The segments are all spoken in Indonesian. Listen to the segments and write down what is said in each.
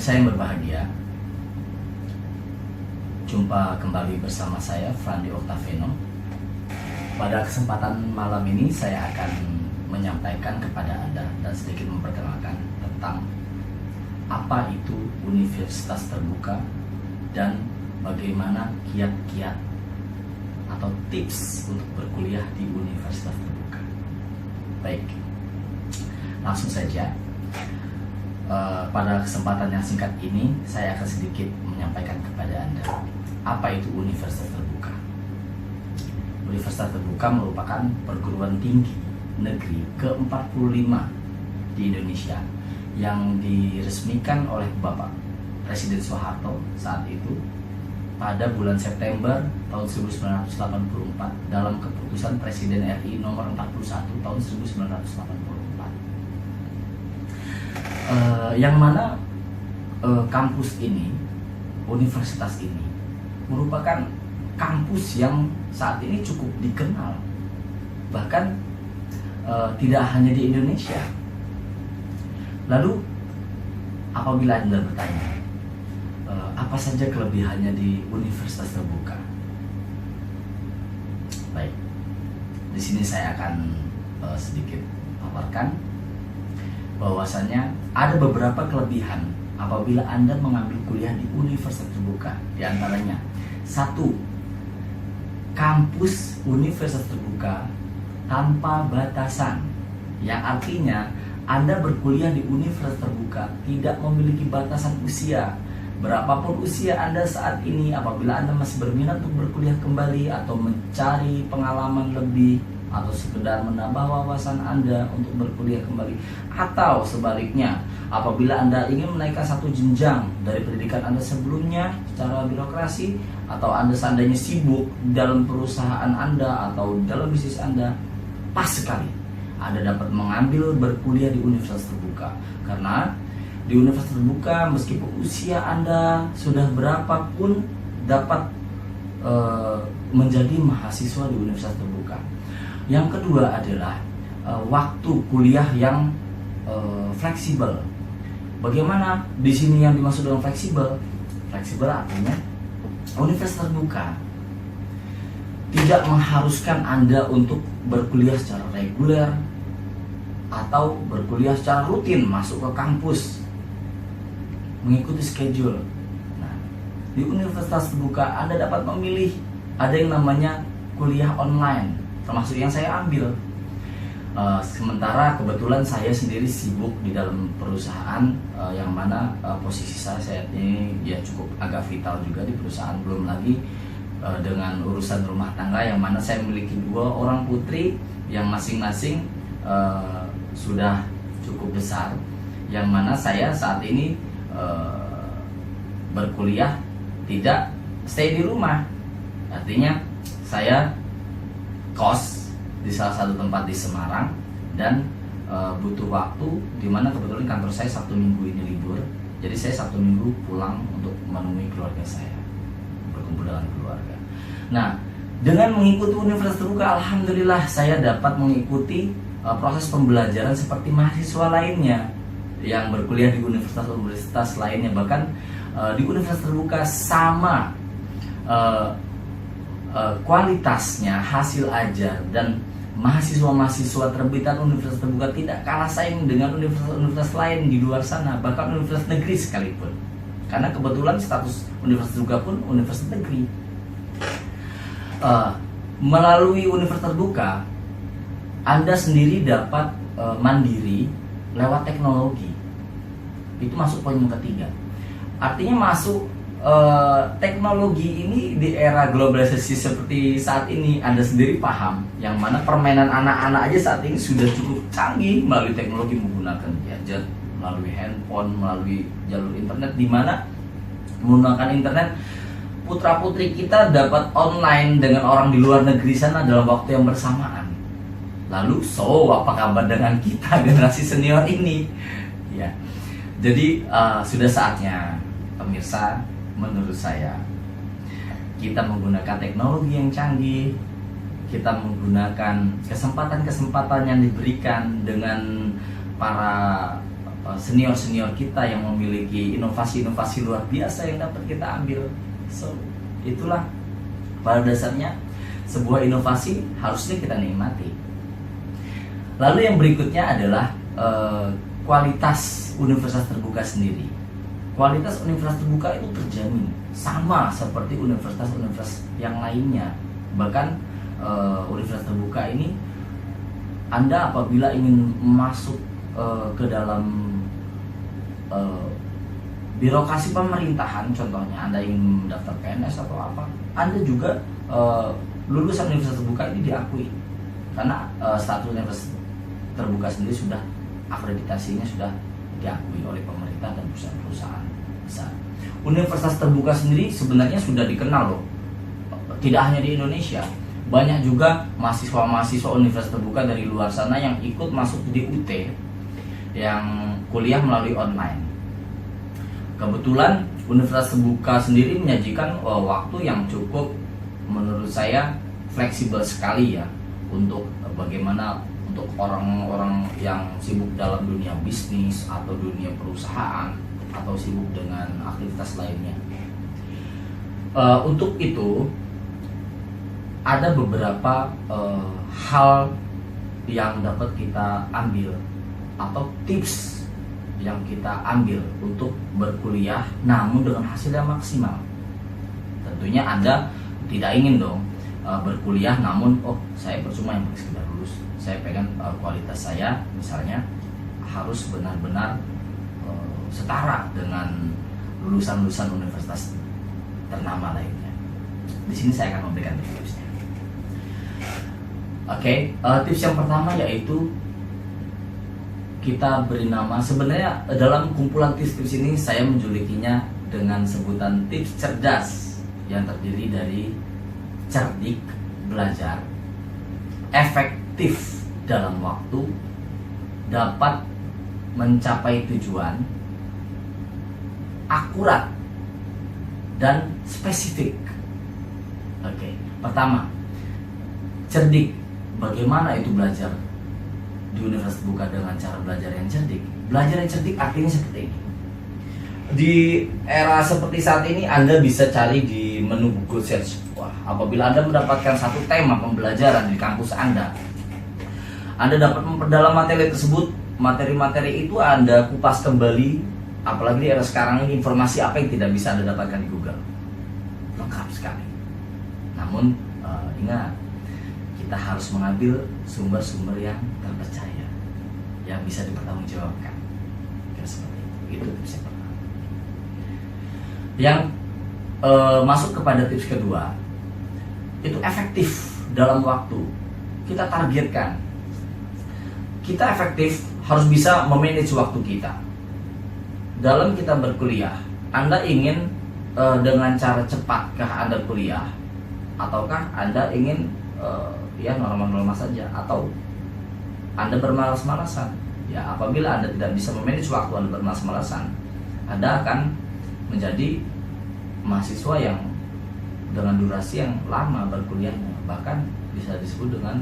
Pemirsa yang berbahagia, jumpa kembali bersama saya Frandi Octaveno. Pada kesempatan malam ini saya akan menyampaikan kepada Anda dan sedikit memperkenalkan tentang apa itu universitas terbuka dan bagaimana kiat-kiat atau tips untuk berkuliah di universitas terbuka. Baik, langsung saja. Pada kesempatan yang singkat ini saya akan sedikit menyampaikan kepada Anda apa itu universitas terbuka. Universitas terbuka merupakan perguruan tinggi negeri ke-45 di Indonesia yang diresmikan oleh Bapak Presiden Soeharto saat itu pada bulan September tahun 1984 dalam keputusan Presiden RI nomor 41 tahun 1984. Yang mana kampus ini, universitas ini merupakan kampus yang saat ini cukup dikenal, bahkan tidak hanya di Indonesia. Lalu apabila Anda bertanya apa saja kelebihannya di universitas terbuka, baik, di sini saya akan sedikit paparkan bahwasanya ada beberapa kelebihan apabila Anda mengambil kuliah di universitas terbuka. Di antaranya, 1. Kampus universitas terbuka tanpa batasan, yang artinya Anda berkuliah di universitas terbuka tidak memiliki batasan usia. Berapapun usia Anda saat ini, apabila Anda masih berminat untuk berkuliah kembali atau mencari pengalaman lebih, atau sekedar menambah wawasan Anda untuk berkuliah kembali, atau sebaliknya apabila Anda ingin menaikkan satu jenjang dari pendidikan Anda sebelumnya secara birokrasi, atau Anda seandainya sibuk dalam perusahaan Anda atau dalam bisnis Anda, pas sekali Anda dapat mengambil berkuliah di universitas terbuka. Karena di universitas terbuka, meskipun usia Anda sudah berapapun, dapat menjadi mahasiswa di universitas terbuka. Yang kedua adalah waktu kuliah yang fleksibel. Bagaimana di sini yang dimaksud dengan fleksibel? Fleksibel artinya universitas terbuka tidak mengharuskan Anda untuk berkuliah secara reguler atau berkuliah secara rutin masuk ke kampus mengikuti schedule. Nah, di universitas terbuka Anda dapat memilih, ada yang namanya kuliah online, termasuk yang saya ambil. Sementara kebetulan saya sendiri sibuk di dalam perusahaan yang mana posisi saya saat ini ya cukup agak vital juga di perusahaan. Belum lagi dengan urusan rumah tangga yang mana saya memiliki 2 orang putri yang masing-masing sudah cukup besar, yang mana saya saat ini berkuliah tidak stay di rumah. Artinya saya kos di salah satu tempat di Semarang dan butuh waktu, dimana kebetulan kantor saya Sabtu Minggu ini libur. Jadi saya Sabtu Minggu pulang untuk menemui keluarga saya, berkumpul dengan keluarga. Nah, dengan mengikuti universitas terbuka, alhamdulillah saya dapat mengikuti proses pembelajaran seperti mahasiswa lainnya yang berkuliah di universitas lainnya. Bahkan di universitas terbuka sama kualitasnya, hasil ajar dan mahasiswa-mahasiswa terbitan universitas terbuka tidak kalah saing dengan universitas-universitas lain di luar sana, bahkan universitas negeri sekalipun. Karena kebetulan status universitas terbuka pun universitas negeri. Melalui universitas terbuka, Anda sendiri dapat mandiri lewat teknologi. Itu masuk poin yang ketiga. Artinya masuk teknologi ini di era globalisasi seperti saat ini, Anda sendiri paham, yang mana permainan anak-anak aja saat ini sudah cukup canggih melalui teknologi, menggunakan gadget, melalui handphone, melalui jalur internet, di mana menggunakan internet putra-putri kita dapat online dengan orang di luar negeri sana dalam waktu yang bersamaan. Lalu, apa kabar dengan kita generasi senior ini? Ya, jadi sudah saatnya pemirsa, menurut saya kita menggunakan teknologi yang canggih, kita menggunakan kesempatan-kesempatan yang diberikan dengan para senior-senior kita yang memiliki inovasi-inovasi luar biasa yang dapat kita ambil. So, itulah pada dasarnya sebuah inovasi harusnya kita nikmati. Lalu yang berikutnya adalah kualitas universitas terbuka sendiri. Kualitas universitas terbuka itu terjamin sama seperti universitas-universitas yang lainnya. Bahkan universitas terbuka ini, Anda apabila ingin masuk ke dalam birokrasi pemerintahan, contohnya Anda ingin mendaftar PNS atau apa, Anda juga lulusan universitas terbuka ini diakui karena status universitas terbuka sendiri sudah, akreditasinya sudah diakui oleh pemerintah dan perusahaan-perusahaan besar. Universitas terbuka sendiri sebenarnya sudah dikenal loh, tidak hanya di Indonesia, banyak juga mahasiswa-mahasiswa universitas terbuka dari luar sana yang ikut masuk di UT yang kuliah melalui online. Kebetulan universitas terbuka sendiri menyajikan waktu yang cukup, menurut saya fleksibel sekali ya, untuk bagaimana untuk orang-orang yang sibuk dalam dunia bisnis atau dunia perusahaan atau sibuk dengan aktivitas lainnya. Untuk itu ada beberapa hal yang dapat kita ambil atau tips yang kita ambil untuk berkuliah namun dengan hasil yang maksimal. Tentunya Anda tidak ingin dong berkuliah namun saya percuma yang sekedar lulus. Saya pengen kualitas saya misalnya harus benar-benar setara dengan lulusan-lulusan universitas ternama lainnya. Di sini saya akan memberikan tipsnya. Oke, tips yang pertama yaitu kita beri nama, sebenarnya dalam kumpulan tips-tips ini saya menjulikinya dengan sebutan tips cerdas yang terdiri dari cerdik, belajar, efektif dalam waktu, dapat mencapai tujuan, akurat, dan spesifik. Oke, pertama, cerdik. Bagaimana itu belajar di universitas terbuka dengan cara belajar yang cerdik? Belajar yang cerdik artinya seperti ini. Di era seperti saat ini Anda bisa cari di menu Google Search. Wah, apabila Anda mendapatkan satu tema pembelajaran di kampus Anda dapat memperdalam materi tersebut. Materi-materi itu Anda kupas kembali. Apalagi di era sekarang ini, informasi apa yang tidak bisa Anda dapatkan di Google? Lengkap sekali. Namun ingat, kita harus mengambil sumber-sumber yang terpercaya, yang bisa dipertanggungjawabkan. Kira seperti itu. Itu tips yang pertama. Yang masuk kepada tips kedua, itu efektif dalam waktu. Kita targetkan, kita efektif harus bisa memanage waktu kita. Dalam kita berkuliah, Anda ingin dengan cara cepatkah Anda kuliah, ataukah Anda ingin ya normal-normal saja, atau Anda bermalas-malasan? Ya, apabila Anda tidak bisa memanage waktu, Anda bermalas-malasan, Anda akan menjadi mahasiswa yang dengan durasi yang lama berkuliahnya, bahkan bisa disebut dengan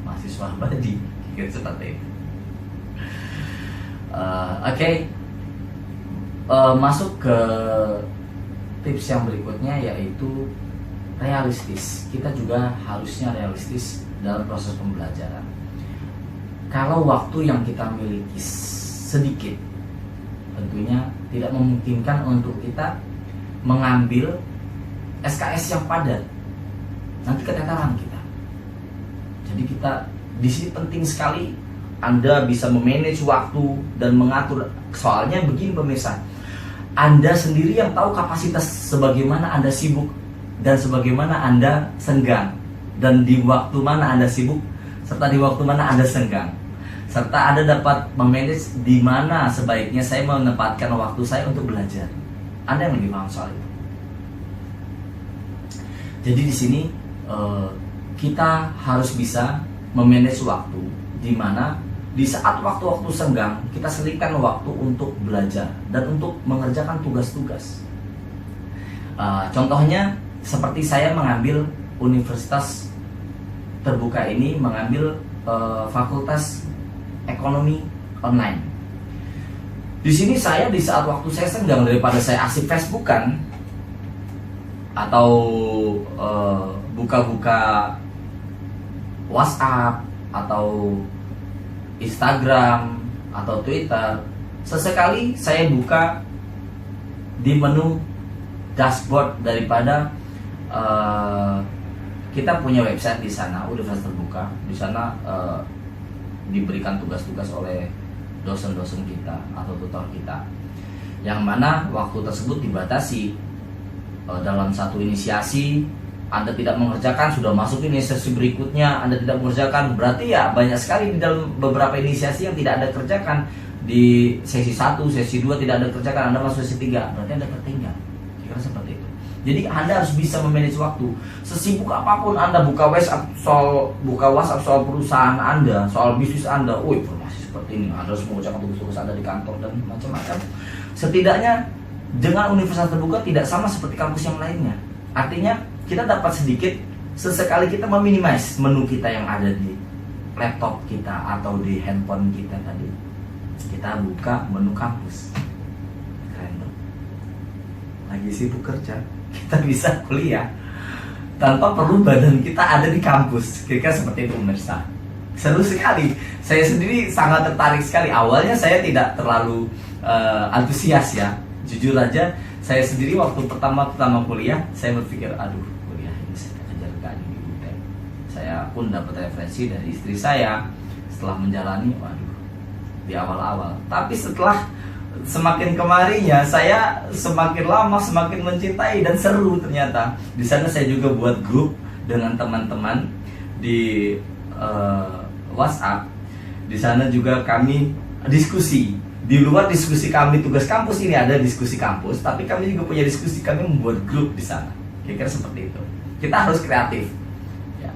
mahasiswa abadi, gitu seperti itu. Oke. Masuk ke tips yang berikutnya yaitu realistis. Kita juga harusnya realistis dalam proses pembelajaran. Kalau waktu yang kita miliki sedikit, tentunya tidak memungkinkan untuk kita mengambil SKS yang padat. Nanti keteteran kita. Jadi kita di sini penting sekali Anda bisa memanage waktu dan mengatur. Soalnya begini pemirsa, Anda sendiri yang tahu kapasitas sebagaimana Anda sibuk dan sebagaimana Anda senggang, dan di waktu mana Anda sibuk serta di waktu mana Anda senggang, serta Anda dapat memanage di mana sebaiknya saya menempatkan waktu saya untuk belajar. Anda yang lebih paham soal itu. Jadi di sini kita harus bisa memanage waktu, di mana di saat waktu-waktu senggang kita selipkan waktu untuk belajar dan untuk mengerjakan tugas-tugas. Contohnya seperti saya mengambil universitas terbuka ini, mengambil fakultas ekonomi online. Di sini saya di saat waktu saya senggang, daripada saya asik Facebookan atau buka-buka WhatsApp atau Instagram atau Twitter, sesekali saya buka di menu dashboard daripada kita punya website di sana, Universitas Terbuka. Di sana diberikan tugas-tugas oleh dosen-dosen kita atau tutor kita, yang mana waktu tersebut dibatasi. Dalam satu inisiasi Anda tidak mengerjakan, sudah masuk inisiasi berikutnya Anda tidak mengerjakan, berarti ya banyak sekali di dalam beberapa inisiasi yang tidak Anda kerjakan. Di sesi 1, sesi 2 tidak Anda kerjakan, Anda masuk sesi 3, berarti Anda tertinggal. Kira seperti itu. Jadi Anda harus bisa memanage waktu. Sesibuk apapun Anda buka WhatsApp soal perusahaan Anda, soal bisnis Anda, informasi seperti ini, Anda harus mengerjakan tugas-tugas Anda di kantor dan macam-macam. Setidaknya dengan Universitas Terbuka tidak sama seperti kampus yang lainnya. Artinya kita dapat sedikit, sesekali kita meminimize menu kita yang ada di laptop kita atau di handphone kita tadi. Kita buka menu kampus. Keren dong. Lagi sibuk kerja, kita bisa kuliah tanpa perlu badan kita ada di kampus. Kira-kira seperti itu pemirsa. Seru sekali. Saya sendiri sangat tertarik sekali. Awalnya saya tidak terlalu antusias ya. Jujur aja, saya sendiri waktu pertama kuliah, saya berpikir, aduh, kuliah ini saya kejar gaji di UTM. Saya pun dapat referensi dari istri saya setelah menjalani, waduh, di awal-awal. Tapi setelah semakin kemarinya, saya semakin lama semakin mencintai dan seru ternyata. Di sana saya juga buat grup dengan teman-teman di WhatsApp. Di sana juga kami diskusi. Di luar diskusi kami tugas kampus ini ada diskusi kampus, tapi kami juga punya diskusi, kami membuat grup di sana. Kira-kira seperti itu. Kita harus kreatif. Ya.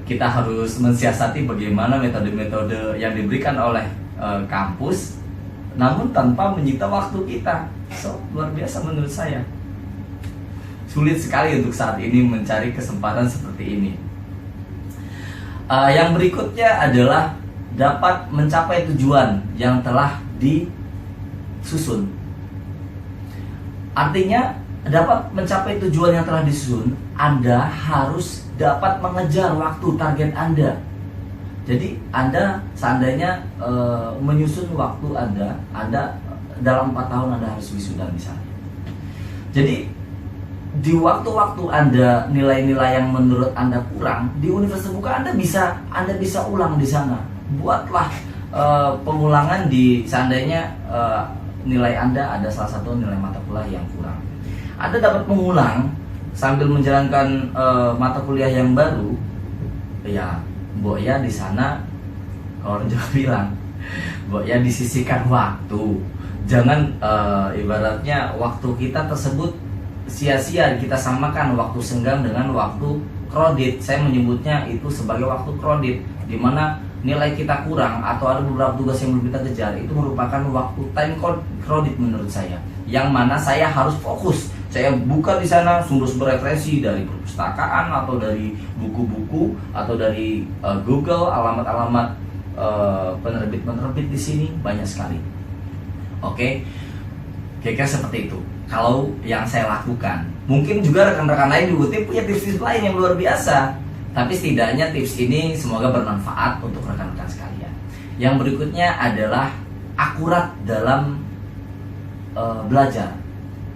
Kita harus mensiasati bagaimana metode-metode yang diberikan oleh kampus, namun tanpa menyita waktu kita. So, luar biasa menurut saya. Sulit sekali untuk saat ini mencari kesempatan seperti ini. Yang berikutnya adalah dapat mencapai tujuan yang telah disusun. Artinya dapat mencapai tujuan yang telah disusun, Anda harus dapat mengejar waktu target Anda. Jadi Anda seandainya menyusun waktu Anda dalam 4 tahun Anda harus wisuda misalnya. Jadi di waktu-waktu Anda nilai-nilai yang menurut Anda kurang di Universitas Terbuka, Anda bisa ulang di sana. Buatlah pengulangan di seandainya nilai Anda ada salah satu nilai mata kuliah yang kurang. Anda dapat mengulang sambil menjalankan mata kuliah yang baru. Ya, Mbok ya di sana kalau orang Jawa bilang, Mbok ya disisihkan waktu. Jangan ibaratnya waktu kita tersebut sia-sia, kita samakan waktu senggang dengan waktu kredit. Saya menyebutnya itu sebagai waktu kredit, di mana nilai kita kurang atau ada beberapa tugas yang belum kita kejar, itu merupakan waktu time kredit menurut saya, yang mana saya harus fokus. Saya buka di sana sumber-sumber referensi dari perpustakaan atau dari buku-buku atau dari Google, alamat-alamat penerbit-penerbit di sini banyak sekali. Oke, kira-kira seperti itu. Kalau yang saya lakukan, mungkin juga rekan-rekan lain juga punya tips-tips lain yang luar biasa. Tapi setidaknya tips ini semoga bermanfaat untuk rekan-rekan sekalian. Yang berikutnya adalah akurat dalam belajar.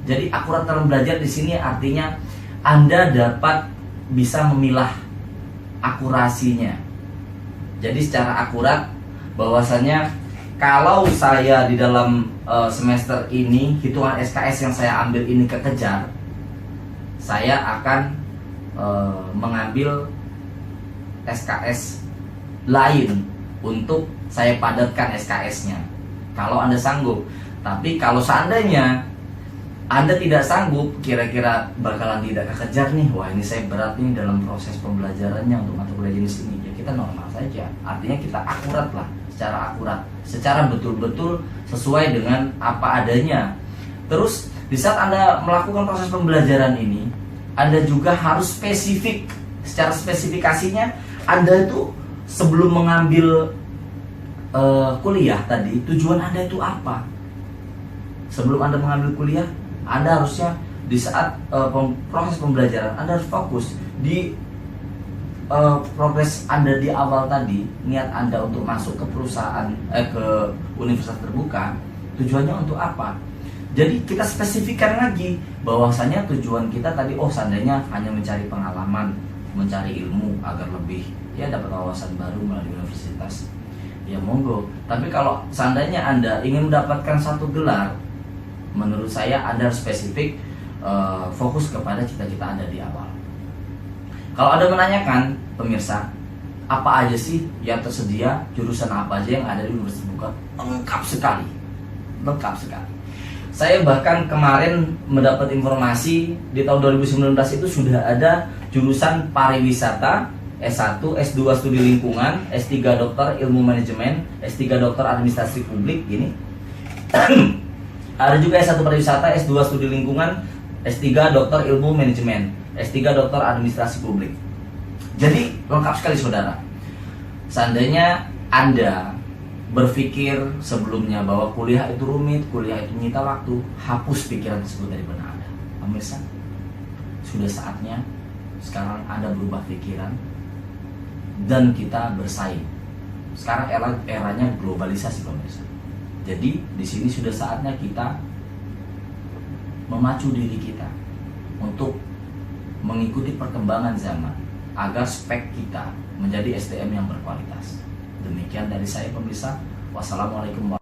Jadi akurat dalam belajar di sini artinya Anda dapat bisa memilah akurasinya. Jadi secara akurat bahwasanya kalau saya di dalam semester ini hitungan SKS yang saya ambil ini kekejar, saya akan mengambil SKS lain untuk saya padatkan SKS-nya kalau Anda sanggup. Tapi kalau seandainya Anda tidak sanggup, kira-kira bakalan tidak kekejar nih, wah ini saya berat nih dalam proses pembelajarannya untuk mata kuliah jenis ini, ya kita normal saja. Artinya kita akurat lah, secara betul-betul sesuai dengan apa adanya. Terus di saat Anda melakukan proses pembelajaran ini, Anda juga harus spesifik. Secara spesifikasinya, Anda itu sebelum mengambil kuliah tadi, tujuan Anda itu apa? Sebelum Anda mengambil kuliah, Anda harusnya di saat proses pembelajaran Anda harus fokus di progres Anda di awal tadi. Niat Anda untuk masuk ke perusahaan ke universitas terbuka, tujuannya untuk apa? Jadi kita spesifikkan lagi bahwasanya tujuan kita tadi, seandainya hanya mencari pengalaman, mencari ilmu agar lebih dapat wawasan baru melalui universitas, ya monggo. Tapi kalau seandainya Anda ingin mendapatkan satu gelar, menurut saya Anda harus spesifik, fokus kepada cita-cita Anda di awal. Kalau Anda menanyakan pemirsa, apa aja sih yang tersedia, jurusan apa aja yang ada di Universitas Terbuka? Lengkap sekali. Saya bahkan kemarin mendapat informasi di tahun 2019 itu sudah ada jurusan pariwisata, S1, S2 studi lingkungan, S3 dokter ilmu manajemen, S3 dokter administrasi publik gini. Ada juga S1 pariwisata, S2 studi lingkungan, S3 dokter ilmu manajemen, S3 dokter administrasi publik. Jadi lengkap sekali saudara. Seandainya Anda berpikir sebelumnya bahwa kuliah itu rumit, kuliah itu menyita waktu, hapus pikiran tersebut dari benak Anda. Pemirsa, sudah saatnya sekarang Anda berubah pikiran dan kita bersaing. Sekarang eranya globalisasi pemirsa. Jadi di sini sudah saatnya kita memacu diri kita untuk mengikuti perkembangan zaman agar spek kita menjadi SDM yang berkualitas. Demikian dari saya pemirsa. Wassalamualaikum warahmatullahi wabarakatuh.